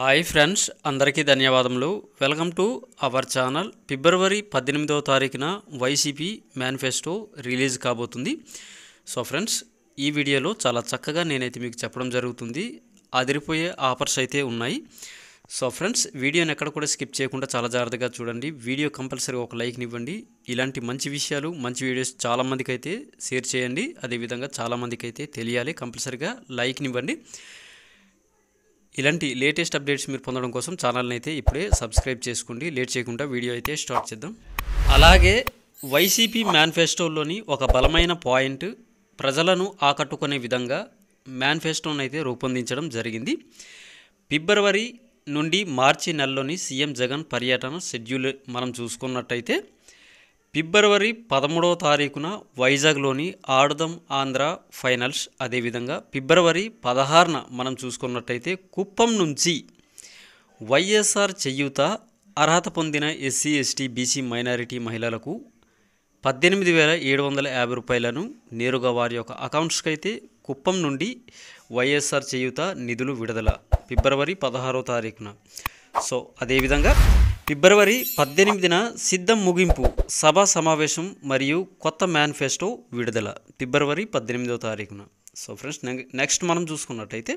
Hi friends, అందరికీ ధన్యవాదములు. Welcome to our channel. ఫిబ్రవరి 18వ తారీఖున వైసీపీ మేనిఫెస్టో రిలీజ్ కాబోతుంది. సో ఫ్రెండ్స్, ఈ వీడియోలో చాలా చక్కగా నేనైతే మీకు చెప్పడం జరుగుతుంది. అదిరిపోయే ఆఫర్స్ అయితే ఉన్నాయి. సో ఫ్రెండ్స్, వీడియోని ఎక్కడ కూడా స్కిప్ చేయకుండా చాలా జాగ్రత్తగా చూడండి. వీడియో కంపల్సరీగా ఒక లైక్ని ఇవ్వండి. ఇలాంటి మంచి విషయాలు, మంచి వీడియోస్ చాలామందికి అయితే షేర్ చేయండి. అదేవిధంగా చాలామందికి అయితే తెలియాలి. కంపల్సరీగా లైక్ని ఇవ్వండి. ఇలాంటి లేటెస్ట్ అప్డేట్స్ మీరు పొందడం కోసం ఛానల్ని అయితే ఇప్పుడే సబ్స్క్రైబ్ చేసుకోండి. లేట్ చేయకుండా వీడియో అయితే స్టార్ట్ చేద్దాం. అలాగే వైసీపీ మేనిఫెస్టోలోని ఒక బలమైన పాయింట్, ప్రజలను ఆకట్టుకునే విధంగా మేనిఫెస్టోని అయితే రూపొందించడం జరిగింది. ఫిబ్రవరి నుండి మార్చి నెలలోని సీఎం జగన్ పర్యటన షెడ్యూల్ మనం చూసుకున్నట్టయితే ఫిబ్రవరి 13వ తారీఖున వైజాగ్లోని ఆడుదాం ఆంధ్ర ఫైనల్స్, అదేవిధంగా ఫిబ్రవరి 16న మనం చూసుకున్నట్టయితే కుప్పం నుంచి వైఎస్ఆర్ చేయూత అర్హత పొందిన ఎస్సీ, ఎస్టీ, బీసీ, మైనారిటీ మహిళలకు 18,750 రూపాయలను నేరుగా వారి యొక్క అకౌంట్స్కి అయితే కుప్పం నుండి వైఎస్ఆర్ చేయూత నిధులు విడుదల ఫిబ్రవరి 16వ తారీఖున. సో అదేవిధంగా ఫిబ్రవరి 18న సిద్ధం ముగింపు సభా సమావేశం మరియు కొత్త మేనిఫెస్టో విడుదల ఫిబ్రవరి 18వ తారీఖున. సో ఫ్రెండ్స్, నెక్స్ట్ మనం చూసుకున్నట్టయితే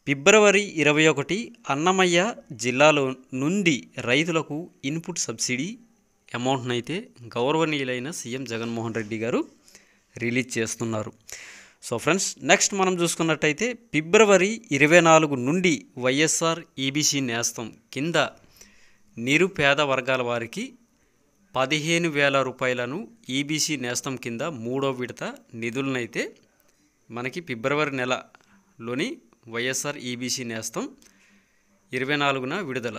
ఫిబ్రవరి 21 అన్నమయ్య జిల్లాలో నుండి రైతులకు ఇన్పుట్ సబ్సిడీ అమౌంట్ను అయితే గౌరవనీయులైన సీఎం జగన్మోహన్ రెడ్డి గారు రిలీజ్ చేస్తున్నారు. సో ఫ్రెండ్స్, నెక్స్ట్ మనం చూసుకున్నట్టయితే ఫిబ్రవరి 24 నుండి వైఎస్ఆర్ ఈబీసీ నేస్తం కింద నిరుపేద వర్గాల వారికి 15,000 రూపాయలను ఈబీసీ నేస్తం కింద మూడో విడత నిధులనైతే మనకి ఫిబ్రవరి నెలలోని వైఎస్ఆర్ ఈబీసీ నేస్తం 24న విడుదల.